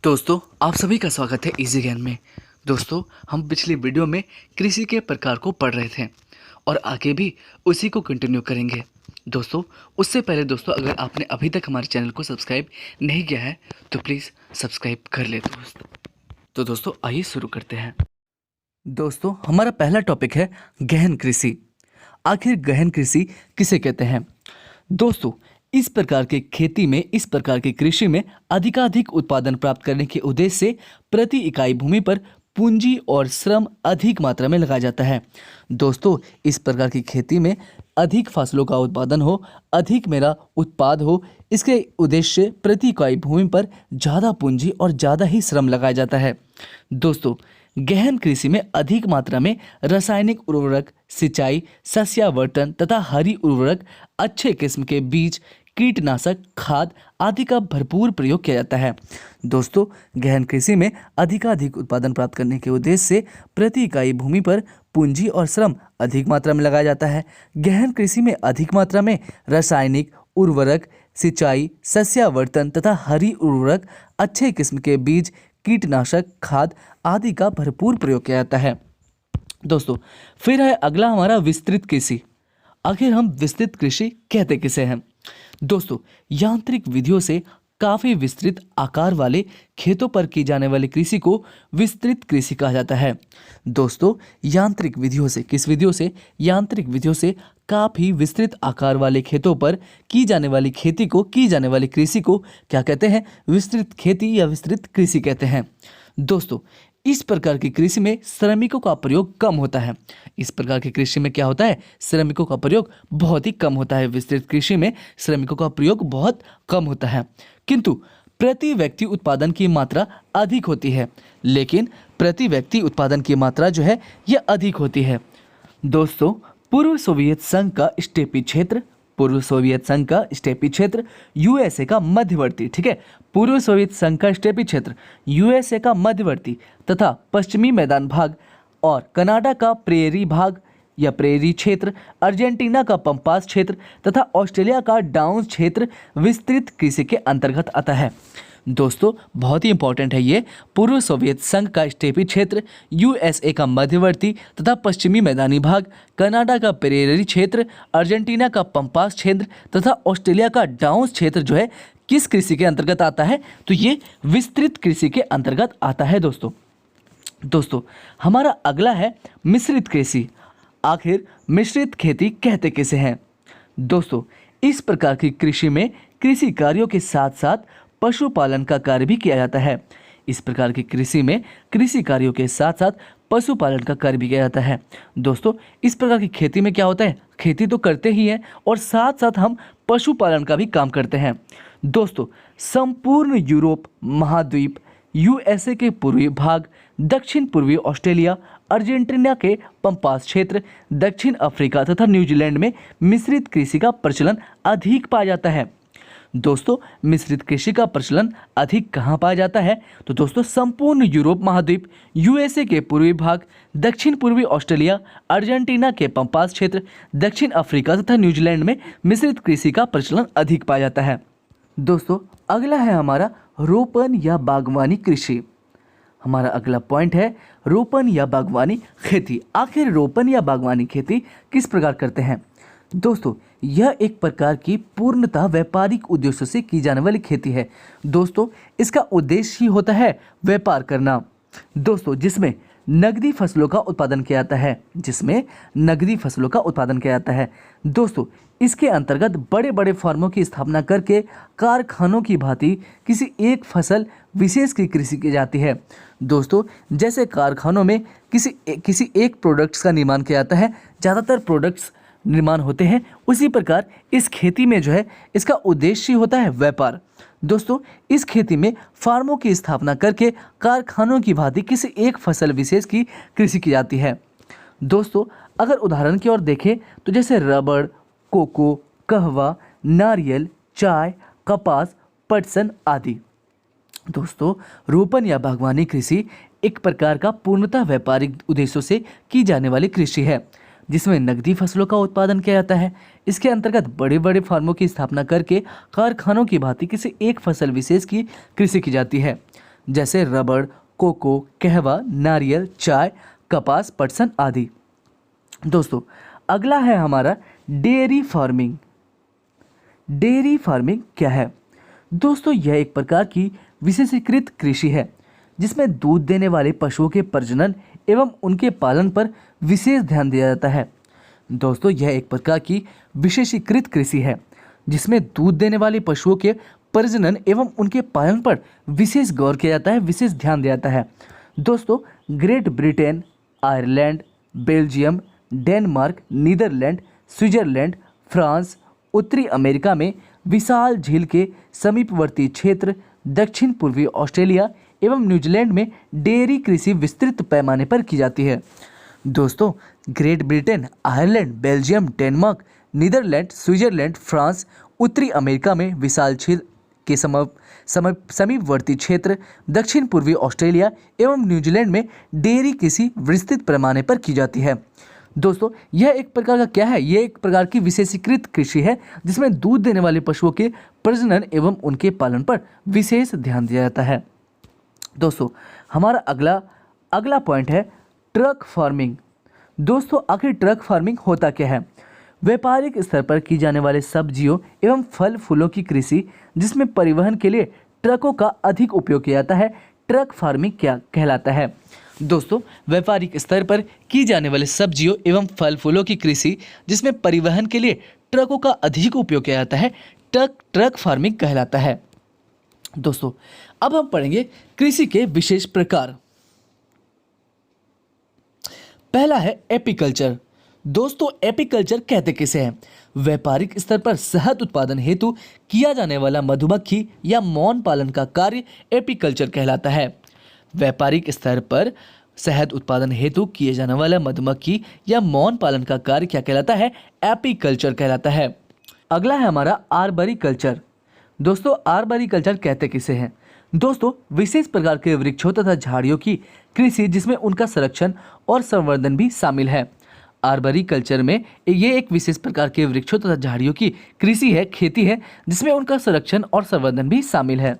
दोस्तों, आप सभी का स्वागत है इजी ज्ञान में। दोस्तों, हम पिछली वीडियो में कृषि के प्रकार को पढ़ रहे थे और आगे भी उसी को कंटिन्यू करेंगे। दोस्तों, उससे पहले दोस्तों, अगर आपने अभी तक हमारे चैनल को सब्सक्राइब नहीं किया है तो प्लीज़ सब्सक्राइब कर ले दोस्तों। तो दोस्तों, आइए शुरू करते हैं। दोस्तों, हमारा पहला टॉपिक है गहन कृषि। आखिर गहन कृषि किसे कहते हैं? दोस्तों, इस प्रकार की कृषि में अधिकाधिक उत्पादन प्राप्त करने के उद्देश्य से प्रति इकाई भूमि पर पूंजी और श्रम अधिक मात्रा में लगाया जाता है। दोस्तों, इस प्रकार की खेती में अधिक फसलों का उत्पादन हो, अधिक मेरा उत्पाद हो, इसके उद्देश्य से प्रति इकाई भूमि पर ज़्यादा पूंजी और ज़्यादा ही श्रम लगाया जाता है। दोस्तों, गहन कृषि में अधिक मात्रा में रासायनिक उर्वरक, सिंचाई, सस्यावर्धन तथा हरी उर्वरक, अच्छे किस्म के बीज, कीटनाशक, खाद आदि का भरपूर प्रयोग किया जाता है। दोस्तों, गहन कृषि में अधिकाधिक उत्पादन प्राप्त करने के उद्देश्य से प्रति इकाई भूमि पर पूंजी और श्रम अधिक मात्रा में लगाया जाता है। गहन कृषि में अधिक मात्रा में रासायनिक उर्वरक, सिंचाई, सस्यावर्धन तथा हरी उर्वरक, अच्छे किस्म के बीज, कीटनाशक, खाद आदि का भरपूर प्रयोग किया जाता है। दोस्तों, फिर है अगला हमारा विस्तृत कृषि। आखिर हम विस्तृत कृषि कहते किसे हैं? दोस्तों, यांत्रिक विधियों से काफी विस्तृत आकार वाले खेतों पर की जाने वाली कृषि को विस्तृत कृषि कहा जाता है। दोस्तों, यांत्रिक विधियों से यांत्रिक विधियों से काफी विस्तृत आकार वाले खेतों पर की जाने वाली कृषि को क्या कहते हैं? विस्तृत खेती या विस्तृत कृषि कहते हैं। दोस्तों, इस प्रकार की कृषि में श्रमिकों का प्रयोग कम होता है। इस प्रकार की कृषि में क्या होता है? श्रमिकों का प्रयोग बहुत ही कम होता है। विस्तृत कृषि में श्रमिकों का प्रयोग बहुत कम होता है, किंतु प्रति व्यक्ति उत्पादन की मात्रा अधिक होती है। लेकिन प्रति व्यक्ति उत्पादन की मात्रा जो है यह अधिक होती है। दोस्तों, पूर्व सोवियत संघ का स्टेपी क्षेत्र यूएसए का मध्यवर्ती, ठीक है, पूर्व सोवियत संघ का स्टेपी क्षेत्र यूएसए का मध्यवर्ती तथा पश्चिमी मैदान भाग और कनाडा का प्रेरी भाग या प्रेरी क्षेत्र, अर्जेंटीना का पंपास क्षेत्र तथा ऑस्ट्रेलिया का डाउन्स क्षेत्र विस्तृत कृषि के अंतर्गत आता है। दोस्तों, बहुत ही इंपॉर्टेंट है ये। पूर्व सोवियत संघ का स्टेपी क्षेत्र, यूएसए का मध्यवर्ती तथा पश्चिमी मैदानी भाग, कनाडा का प्रेरी क्षेत्र, अर्जेंटीना का पंपास क्षेत्र तथा ऑस्ट्रेलिया का डाउन्स क्षेत्र जो है किस कृषि के अंतर्गत आता है? तो ये विस्तृत कृषि के अंतर्गत आता है। दोस्तों, हमारा अगला है मिश्रित कृषि। आखिर मिश्रित खेती कहते किसे हैं? दोस्तों, इस प्रकार की कृषि में कृषि कार्यों के साथ साथ पशुपालन का कार्य भी किया जाता है। इस प्रकार की कृषि में कृषि कार्यों के साथ साथ पशुपालन का कार्य भी किया जाता है। दोस्तों, इस प्रकार की खेती में क्या होता है? खेती तो करते ही हैं और साथ साथ हम पशुपालन का भी काम करते हैं। दोस्तों, संपूर्ण यूरोप महाद्वीप, यूएसए के पूर्वी भाग, दक्षिण पूर्वी ऑस्ट्रेलिया, अर्जेंटीना के पंपास क्षेत्र, दक्षिण अफ्रीका तथा न्यूजीलैंड में मिश्रित कृषि का प्रचलन अधिक पाया जाता है। दोस्तों, मिश्रित कृषि का प्रचलन अधिक कहाँ पाया जाता है? तो दोस्तों, संपूर्ण यूरोप महाद्वीप, यूएसए के पूर्वी भाग, दक्षिण पूर्वी ऑस्ट्रेलिया, अर्जेंटीना के पंपास क्षेत्र, दक्षिण अफ्रीका तथा न्यूजीलैंड में मिश्रित कृषि का प्रचलन अधिक पाया जाता है। दोस्तों, अगला है हमारा रोपण या बागवानी कृषि। हमारा अगला पॉइंट है रोपण या बागवानी खेती। आखिर रोपण या बागवानी खेती किस प्रकार करते हैं? दोस्तों, यह एक प्रकार की पूर्णतः व्यापारिक उद्देश्यों से की जाने वाली खेती है। दोस्तों, इसका उद्देश्य ही होता है व्यापार करना। दोस्तों, जिसमें नगदी फसलों का उत्पादन किया जाता है। दोस्तों, इसके अंतर्गत बड़े बड़े फार्मों की स्थापना करके कारखानों की भांति किसी एक फसल विशेष की कृषि की जाती है। दोस्तों, जैसे कारखानों में किसी एक प्रोडक्ट्स का निर्माण किया जाता है, ज़्यादातर प्रोडक्ट्स निर्माण होते हैं, उसी प्रकार इस खेती में जो है इसका उद्देश्य होता है व्यापार। दोस्तों, इस खेती में फार्मों की स्थापना करके कारखानों की भांति किसी एक फसल विशेष की कृषि की जाती है। दोस्तों, अगर उदाहरण की ओर देखें तो जैसे रबड़, कोको, कहवा, नारियल, चाय, कपास, पटसन आदि। दोस्तों, रोपण या बागवानी कृषि एक प्रकार का पूर्णतः व्यापारिक उद्देश्यों से की जाने वाली कृषि है, जिसमें नकदी फसलों का उत्पादन किया जाता है। इसके अंतर्गत बड़े बड़े फार्मों की स्थापना करके कारखानों की भांति किसी एक फसल विशेष की कृषि की जाती है। जैसे रबड़, कोको, कहवा, नारियल, चाय, कपास, पटसन आदि। दोस्तों अगला है हमारा डेयरी फार्मिंग। डेयरी फार्मिंग क्या है? दोस्तों यह एक प्रकार की विशेषीकृत कृषि है जिसमें दूध देने वाले पशुओं के प्रजनन एवं उनके पालन पर विशेष ध्यान दिया जाता है। दोस्तों यह एक प्रकार की विशेषीकृत कृषि है जिसमें दूध देने वाले पशुओं के प्रजनन एवं उनके पालन पर विशेष गौर किया जाता है, विशेष ध्यान दिया जाता है। दोस्तों Great Britain, Ireland, Belgium, Denmark, Netherland, Switzerland, France, उत्तरी अमेरिका में विशाल झील के समीपवर्ती क्षेत्र, दक्षिण पूर्वी ऑस्ट्रेलिया एवं न्यूजीलैंड में डेयरी कृषि विस्तृत पैमाने पर की जाती है। दोस्तों Great Britain, Ireland, Belgium, Denmark, Netherland, Switzerland, France, उत्तरी अमेरिका में विशाल झील के समीपवर्ती क्षेत्र, दक्षिण पूर्वी ऑस्ट्रेलिया एवं न्यूजीलैंड में डेयरी कृषि विस्तृत पैमाने पर की जाती है। दोस्तों यह एक प्रकार का क्या है? यह एक प्रकार की विशेषीकृत कृषि है जिसमें दूध देने वाले पशुओं के प्रजनन एवं उनके पालन पर विशेष ध्यान दिया जाता है। दोस्तों हमारा अगला पॉइंट है ट्रक फार्मिंग। दोस्तों आखिर ट्रक फार्मिंग होता क्या है? व्यापारिक स्तर पर की जाने वाले सब्जियों एवं फल फूलों की कृषि जिसमें परिवहन के लिए ट्रकों का अधिक उपयोग किया जाता है, ट्रक फार्मिंग क्या कहलाता है? दोस्तों व्यापारिक स्तर पर की जाने वाले सब्जियों एवं फल फूलों की कृषि जिसमें परिवहन के लिए ट्रकों का अधिक उपयोग किया जाता है, ट्रक फार्मिंग कहलाता है। दोस्तों अब हम पढ़ेंगे कृषि के विशेष प्रकार। पहला है एपीकल्चर। दोस्तों एपीकल्चर कहते किसे हैं? व्यापारिक स्तर पर शहद उत्पादन हेतु किया जाने वाला मधुमक्खी या मौन पालन का कार्य एपीकल्चर कहलाता है। व्यापारिक स्तर पर शहद उत्पादन हेतु किए जाने वाला मधुमक्खी या मौन पालन का कार्य क्या कहलाता है? एपीकल्चर कहलाता है। अगला है हमारा आर्बरी कल्चर। दोस्तों आर्बरी कल्चर कहते किसे हैं? दोस्तों विशेष प्रकार के वृक्षों तथा झाड़ियों की कृषि जिसमें उनका संरक्षण और संवर्धन भी शामिल है। आर्बरी कल्चर में ये एक विशेष प्रकार के वृक्षों तथा झाड़ियों की कृषि है, खेती है जिसमें उनका संरक्षण और संवर्धन भी शामिल है।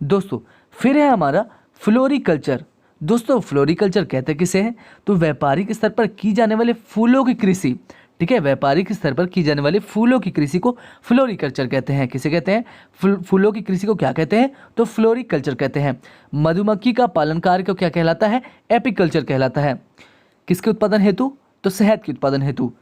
दोस्तों फिर है हमारा फ्लोरिकल्चर। दोस्तों फ्लोरिकल्चर कहते किसे हैं? तो व्यापारिक स्तर पर की जाने वाले फूलों की कृषि, ठीक है, व्यापारिक स्तर पर की जाने वाले फूलों की कृषि को फ्लोरिकल्चर कहते हैं। किसे कहते हैं? फूलों की कृषि को क्या कहते हैं? तो फ्लोरिकल्चर कहते हैं। मधुमक्खी का पालन कार्य को क्या कहलाता है? एपीकल्चर कहलाता है। किसके उत्पादन हेतु? तो शहद के उत्पादन हेतु।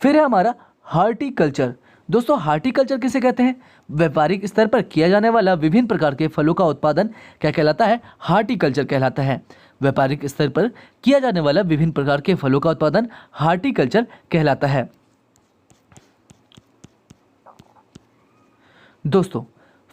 फिर है हमारा हार्टिकल्चर। दोस्तों हार्टिकल्चर किसे कहते हैं? व्यापारिक स्तर पर किया जाने वाला विभिन्न प्रकार के फलों का उत्पादन क्या कहलाता है? हार्टिकल्चर कहलाता है। व्यापारिक स्तर पर किया जाने वाला विभिन्न प्रकार के फलों का उत्पादन हार्टिकल्चर कहलाता है। दोस्तों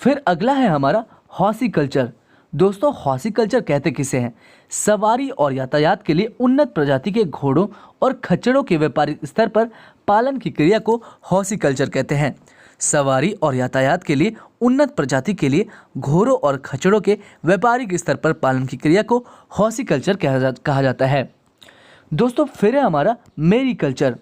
फिर अगला है हमारा हॉर्टिकल्चर। दोस्तों हॉर्टिकल्चर कहते किसे हैं? सवारी और यातायात के लिए उन्नत प्रजाति के घोड़ों और खच्चरों के व्यापारिक स्तर पर पालन की क्रिया को हॉर्टिकल्चर कहते हैं। सवारी और यातायात के लिए उन्नत प्रजाति के लिए घोड़ों और खच्चरों के व्यापारिक स्तर पर पालन की क्रिया को हॉर्टिकल्चर कहा जाता है। दोस्तों फिर है हमारा मैरीकल्चर।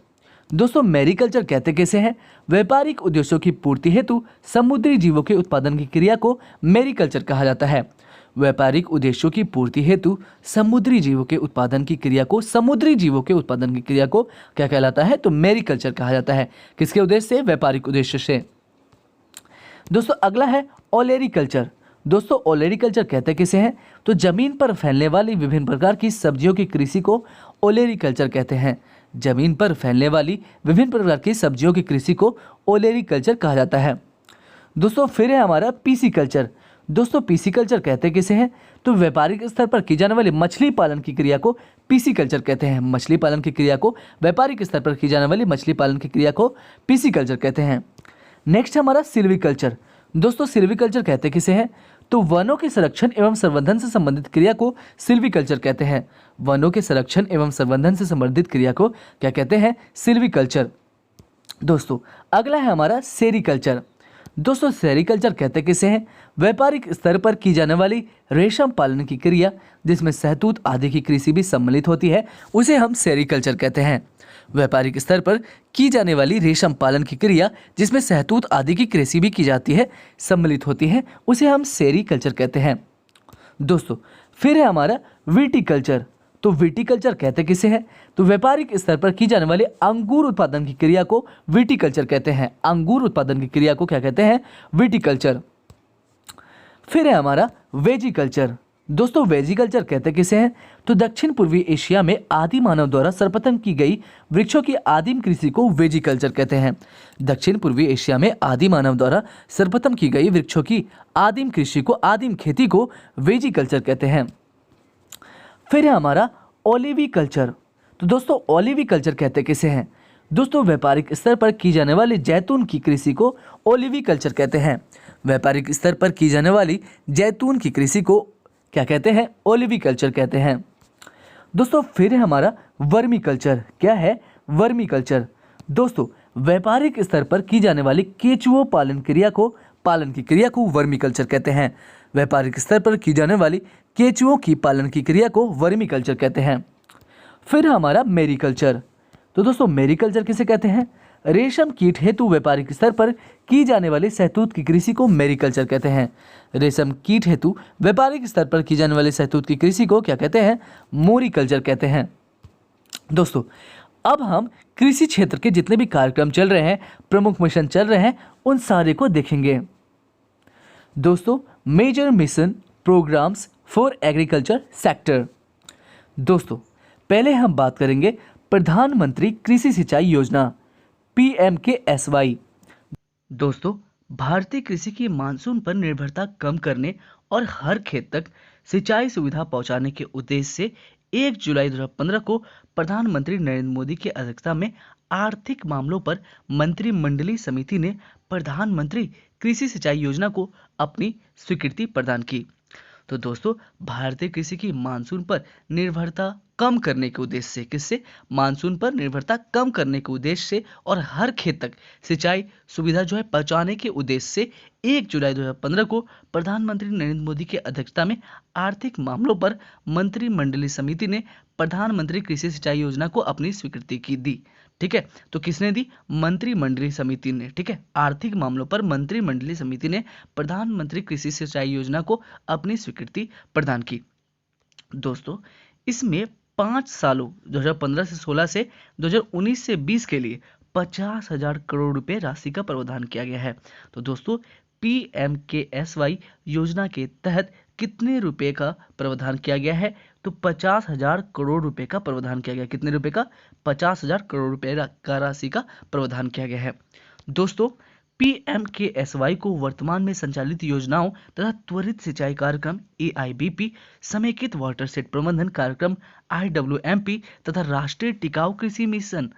दोस्तों मैरीकल्चर कहते कैसे हैं? व्यापारिक उद्देश्यों की पूर्ति हेतु समुद्री जीवों के उत्पादन की क्रिया को मैरीकल्चर कहा जाता है। व्यापारिक उद्देश्यों की पूर्ति हेतु समुद्री जीवों के उत्पादन की क्रिया को क्या कहलाता है? तो मैरीकल्चर कहा जाता है। किसके उद्देश्य से? व्यापारिक उद्देश्य से। दोस्तों अगला है ओलेरीकल्चर। दोस्तों ओलेरीकल्चर कहते किसे हैं? तो जमीन पर फैलने वाली विभिन्न प्रकार की सब्जियों की कृषि को ओलेरीकल्चर कहते हैं। जमीन पर फैलने वाली विभिन्न प्रकार की सब्जियों की कृषि को ओलेरीकल्चर कहा जाता है। दोस्तों फिर है हमारा पीसीकल्चर। दोस्तों पीसीकल्चर कहते किसे हैं? तो व्यापारिक स्तर पर की जाने वाली मछली पालन की क्रिया को पीसीकल्चर कहते हैं। मछली पालन की क्रिया को, व्यापारिक स्तर पर की जाने वाली मछली पालन की क्रिया को पीसीकल्चर कहते हैं। नेक्स्ट हमारा सिल्वीकल्चर। दोस्तों सिल्वीकल्चर कहते किसे हैं? तो वनों के संरक्षण एवं संवर्धन से संबंधित क्रिया को सिल्वीकल्चर कहते हैं। वनों के संरक्षण एवं संवर्धन से संबंधित क्रिया को क्या कहते हैं? सिल्वीकल्चर। दोस्तों अगला है हमारा सेरीकल्चर। दोस्तों सेरीकल्चर कहते किसे हैं? व्यापारिक स्तर पर की जाने वाली रेशम पालन की क्रिया जिसमें शहतूत आदि की कृषि भी सम्मिलित होती है, उसे हम सेरीकल्चर कहते हैं। व्यापारिक स्तर पर की जाने वाली रेशम पालन की क्रिया जिसमें शहतूत आदि की कृषि भी की जाती है, सम्मिलित होती है, उसे हम सेरीकल्चर कहते हैं। दोस्तों फिर है हमारा विटीकल्चर। तो विटीकल्चर कहते किसे हैं? तो व्यापारिक स्तर पर की जाने वाले अंगूर उत्पादन की क्रिया को विटीकल्चर कहते हैं। अंगूर उत्पादन की क्रिया को क्या कहते हैं? विटीकल्चर। फिर है हमारा वेजिकल्चर। दोस्तों वेजिकल्चर कहते किसे हैं? तो दक्षिण पूर्वी एशिया में आदि मानव द्वारा सर्वप्रथम की गई वृक्षों की आदिम कृषि को वेजिकल्चर कहते हैं। दक्षिण पूर्वी एशिया में आदि मानव द्वारा सर्वप्रथम की गई वृक्षों की आदिम कृषि को, आदिम खेती को वेजिकल्चर कहते हैं। फिर है हमारा ओलिविकल्चर। तो दोस्तों ओलिविकल्चर कहते किसे हैं? दोस्तों व्यापारिक स्तर पर की जाने वाली जैतून की कृषि को ओलिविकल्चर कहते हैं। व्यापारिक स्तर पर की जाने वाली जैतून की कृषि को क्या कहते हैं? ओलिविकल्चर कहते हैं। दोस्तों फिर है हमारा वर्मीकल्चर। क्या है? वर्मीकल्चर। दोस्तों व्यापारिक स्तर पर की जाने वाली केचुओं पालन की क्रिया को वर्मीकल्चर कहते हैं। व्यापारिक स्तर पर की जाने वाली केचुओं की पालन की क्रिया को वर्मीकल्चर कहते हैं। फिर हमारा मेरीकल्चर। तो दोस्तों मेरीकल्चर किसे कहते हैं? रेशम कीट हेतु व्यापारिक स्तर पर की जाने वाली शहतूत की कृषि को मेरीकल्चर कहते हैं। रेशम कीट हेतु व्यापारिक स्तर पर की जाने वाली शहतूत की कृषि को क्या कहते हैं? मोरीकल्चर कहते हैं। दोस्तों अब हम कृषि क्षेत्र के जितने भी कार्यक्रम चल रहे हैं, प्रमुख मिशन चल रहे हैं, उन सारे को देखेंगे। दोस्तों major mission programs for agriculture sector. दोस्तों पहले हम बात करेंगे प्रधानमंत्री कृषि सिंचाई योजना PMKSY। दोस्तों भारतीय कृषि की मानसून पर निर्भरता कम करने और हर खेत तक सिंचाई सुविधा पहुंचाने के उद्देश्य से 1 जुलाई 2015 को प्रधानमंत्री नरेंद्र मोदी की अध्यक्षता में आर्थिक मामलों पर मंत्रिमंडलीय समिति ने प्रधानमंत्री कृषि सिंचाई योजना को अपनी स्वीकृति प्रदान की। तो दोस्तों भारतीय कृषि की मानसून पर निर्भरता कम करने के उद्देश्य से, किससे? मानसून पर निर्भरता कम करने के उद्देश्य से और हर खेत तक सिंचाई सुविधा जो है पहुंचाने के उद्देश्य से 1 जुलाई 2015 को प्रधानमंत्री नरेंद्र मोदी की अध्यक्षता में आर्थिक मामलों पर मंत्रिमंडलीय समिति ने प्रधानमंत्री कृषि सिंचाई योजना को अपनी स्वीकृति की दी। ठीक है, तो किसने दी? मंत्रिमंडलीय समिति ने। ठीक है, आर्थिक मामलों पर मंत्रिमंडलीय समिति ने प्रधानमंत्री कृषि सिंचाई योजना को अपनी स्वीकृति प्रदान की। दोस्तों इसमें 5 सालों 2015 से 16 से 2019 से 20 के लिए 50,000 करोड़ रुपए राशि का प्रावधान किया गया है। तो दोस्तों PMKSY योजना के तहत कितने रुपए का प्रावधान किया गया है? तो 50,000 करोड़ रुपए का प्रावधान किया गया। कितने रुपए का? 50,000 करोड़ रुपए का राशि का प्रावधान किया गया है। दोस्तों PMKSY को वर्तमान में संचालित योजनाओं तथा त्वरित सिंचाई कार्यक्रम AIBP, समेकित वाटरशेड प्रबंधन कार्यक्रम IWMP तथा राष्ट्रीय टिकाऊ कृषि मिशन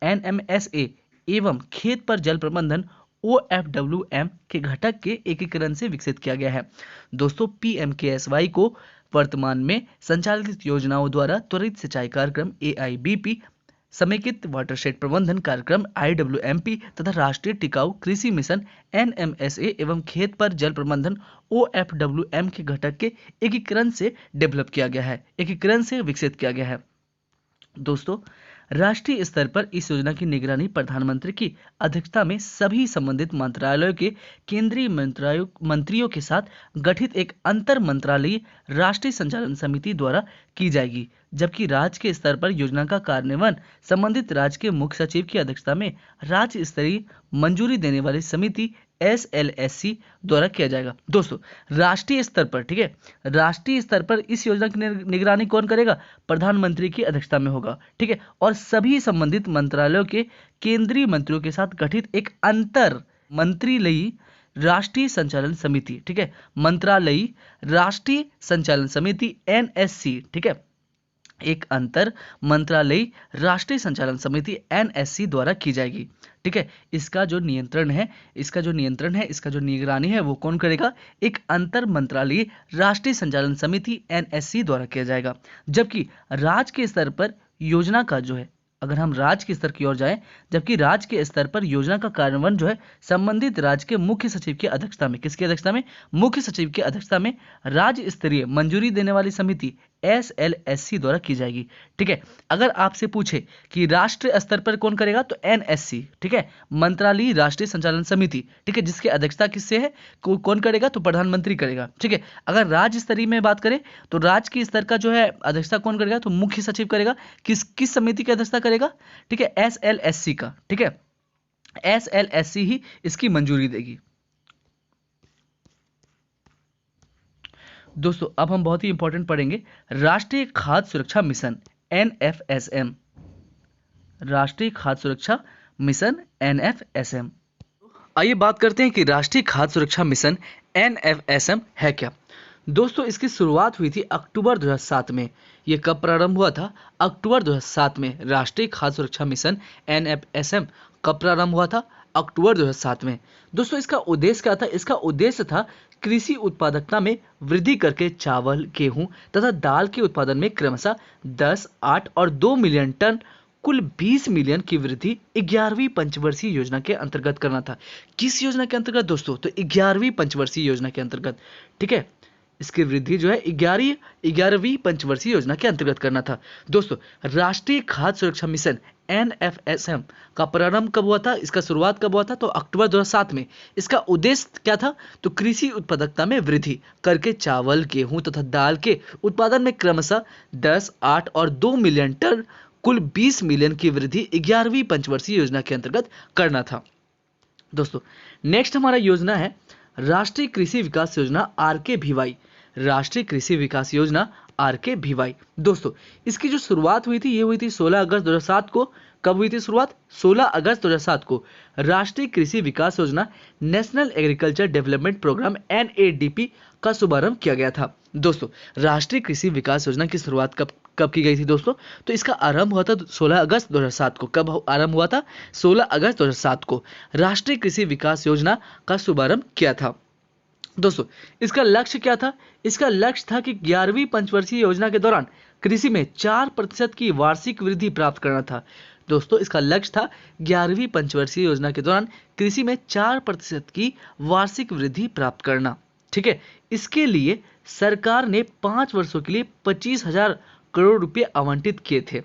NMSA एवं खेत पर जल प्रबंधन OFWM के घटक के एकीकरण से विकसित किया गया है। दोस्तों PMKSY को वर्तमान में संचालित योजनाओं द्वारा त्वरित सिंचाई कार्यक्रम AIBP, समेकित वाटरशेड प्रबंधन कार्यक्रम IWMP तथा राष्ट्रीय टिकाऊ कृषि मिशन NMSA एवं खेत पर जल प्रबंधन OFWM के घटक के एकीकरण से डेवलप किया गया है, एकीकरण से विकसित किया गया है। दोस्तों राष्ट्रीय स्तर पर इस योजना की निगरानी प्रधानमंत्री की अध्यक्षता में सभी संबंधित मंत्रालयों के केंद्रीय मंत्रियों के साथ गठित एक अंतर मंत्रालयीय राष्ट्रीय संचालन समिति द्वारा की जाएगी, जबकि राज्य के स्तर पर योजना का कार्यान्वयन संबंधित राज्य के मुख्य सचिव की अध्यक्षता में राज्य स्तरीय मंजूरी देने वाली समिति SLSC द्वारा किया जाएगा। दोस्तों राष्ट्रीय स्तर पर, ठीक है, राष्ट्रीय स्तर पर इस योजना की निगरानी कौन करेगा? प्रधानमंत्री की अध्यक्षता में होगा। ठीक है, और सभी संबंधित मंत्रालयों के केंद्रीय मंत्रियों के साथ गठित एक अंतर मंत्रालयीय राष्ट्रीय संचालन समिति, ठीक है, मंत्रालयीय राष्ट्रीय संचालन समिति NSC, ठीक है, एक अंतर मंत्रालयीय राष्ट्रीय संचालन समिति NSC द्वारा की जाएगी। ठीक है, इसका जो नियंत्रण है, इसका जो निगरानी है वो कौन करेगा? एक अंतर मंत्रालयीय राष्ट्रीय संचालन समिति NSC द्वारा किया जाएगा। जबकि राज्य के स्तर पर योजना का जो है, अगर हम राज्य के स्तर की ओर जाएं, जबकि राज्य के स्तर पर योजना का कार्यान्वयन जो है संबंधित राज्य के मुख्य सचिव की अध्यक्षता में, किसकी अध्यक्षता में? मुख्य सचिव की अध्यक्षता में राज्य स्तरीय मंजूरी देने वाली समिति SLSC द्वारा की जाएगी। ठीक है, अगर आपसे पूछे कि राष्ट्रीय स्तर पर कौन करेगा तो NSC, ठीक है, मंत्रालय राष्ट्रीय संचालन समिति, ठीक है, जिसकी अध्यक्षता किससे है, कौन करेगा तो प्रधानमंत्री करेगा। ठीक है, अगर राज्य स्तरीय में बात करें तो राज्य की स्तर का जो है अध्यक्षता कौन करेगा तो मुख्य सचिव करेगा। किस समिति की अध्यक्षता करेगा, ठीक है, SLSC का। ठीक है, SLSC ही इसकी मंजूरी देगी। दोस्तों अब हम बहुत ही इंपॉर्टेंट पढ़ेंगे राष्ट्रीय खाद्य सुरक्षा मिशन NFSM, राष्ट्रीय खाद्य सुरक्षा मिशन NFSM। आइए बात करते हैं कि राष्ट्रीय खाद्य सुरक्षा मिशन NFSM है क्या। दोस्तों इसकी शुरुआत हुई थी अक्टूबर 2007 में। ये कब प्रारंभ हुआ था, अक्टूबर 2007 में। राष्ट्रीय खाद्य सुरक्षा मिशन NFSM कब प्रारंभ हुआ था, अक्टूबर 2007 में। दोस्तों इसका उद्देश्य क्या था, इसका उद्देश्य था कृषि उत्पादकता में वृद्धि करके चावल, गेहूं तथा दाल के उत्पादन में क्रमशः 10, 8 और 2 मिलियन टन कुल 20 मिलियन की वृद्धि 11वीं पंचवर्षीय योजना के अंतर्गत करना था। किस योजना के अंतर्गत दोस्तों, तो 11वीं पंचवर्षीय योजना के अंतर्गत। ठीक है, इसकी वृद्धि जो है 11वीं पंचवर्षीय योजना के अंतर्गत करना था। दोस्तों राष्ट्रीय खाद्य सुरक्षा मिशन NFSM का प्रारंभ कब हुआ था, इसका शुरुआत कब हुआ था तो अक्टूबर 2007 में। इसका उद्देश्य क्या था तो कृषि उत्पादकता में वृद्धि करके चावल, गेहूं तथा दाल के उत्पादन में क्रमशः 10, 8 और 2 मिलियन टन कुल 20 मिलियन की वृद्धि 11वीं पंचवर्षीय योजना के अंतर्गत करना था। दोस्तों नेक्स्ट हमारा योजना है राष्ट्रीय कृषि विकास योजना RKVY, राष्ट्रीय कृषि विकास योजना RKVY। दोस्तों इसकी जो शुरुआत हुई थी ये हुई थी 16 अगस्त 2007 को। कब हुई थी शुरुआत, 16 अगस्त 2007 को। राष्ट्रीय कृषि विकास योजना national agriculture development program NADP का शुभारंभ किया गया था। दोस्तों राष्ट्रीय कृषि विकास योजना की शुरुआत कब की गई थी दोस्तों, तो इसका आरंभ हुआ था 16 अगस्त 2007 को। कब आरंभ हुआ था, 16 अगस्त 2007 को राष्ट्रीय कृषि विकास योजना का शुभारंभ किया था। दोस्तों इसका लक्ष्य क्या था, इसका लक्ष्य था कि 11वीं पंचवर्षीय योजना के दौरान कृषि में 4% की वार्षिक वृद्धि प्राप्त करना था। दोस्तों इसका लक्ष्य था 11वीं पंचवर्षीय योजना के दौरान कृषि में 4% की वार्षिक वृद्धि प्राप्त करना। ठीक है, इसके लिए सरकार ने 5 वर्षों के लिए 25,000 करोड़ रुपए आवंटित किए थे।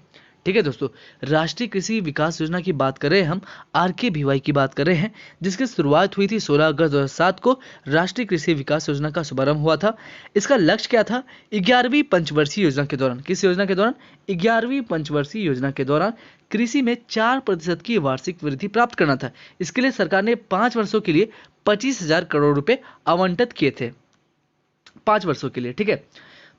ठीक है दोस्तों, राष्ट्रीय कृषि विकास योजना की बात कर रहे हैं हम, RKVY की बात कर रहे हैं, जिसकी शुरुआत हुई थी 16 अगस्त 2007 को। राष्ट्रीय कृषि विकास योजना का शुभारंभ हुआ था। इसका लक्ष्य क्या था, 11वीं पंचवर्षीय योजना के दौरान, किस योजना के दौरान, 11वीं पंचवर्षीय योजना के दौरान कृषि में 4% की वार्षिक वृद्धि प्राप्त करना था। इसके लिए सरकार ने 5 वर्षों के लिए 25,000 करोड़ रुपए आवंटित किए थे, 5 वर्षों के लिए। ठीक है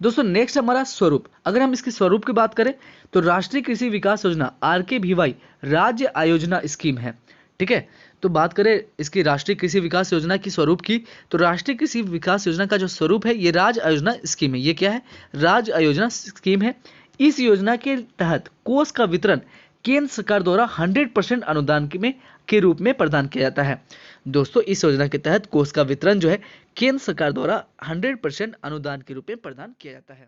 दोस्तों, नेक्स्ट हमारा स्वरूप। अगर हम इसके स्वरूप की बात करें तो राष्ट्रीय कृषि विकास योजना RKVY राज्य आयोजना स्कीम है। ठीक है, तो बात करें इसकी राष्ट्रीय कृषि विकास योजना की स्वरूप की, तो राष्ट्रीय कृषि विकास योजना का जो स्वरूप है ये राज्य आयोजना स्कीम है। ये क्या है, राज्य आयोजना स्कीम है। इस योजना के तहत कोष का वितरण केंद्र सरकार द्वारा 100% अनुदान के रूप में प्रदान किया जाता है। दोस्तों इस योजना के तहत कोष का वितरण जो है केंद्र सरकार द्वारा 100% अनुदान के रूप में प्रदान किया जाता है।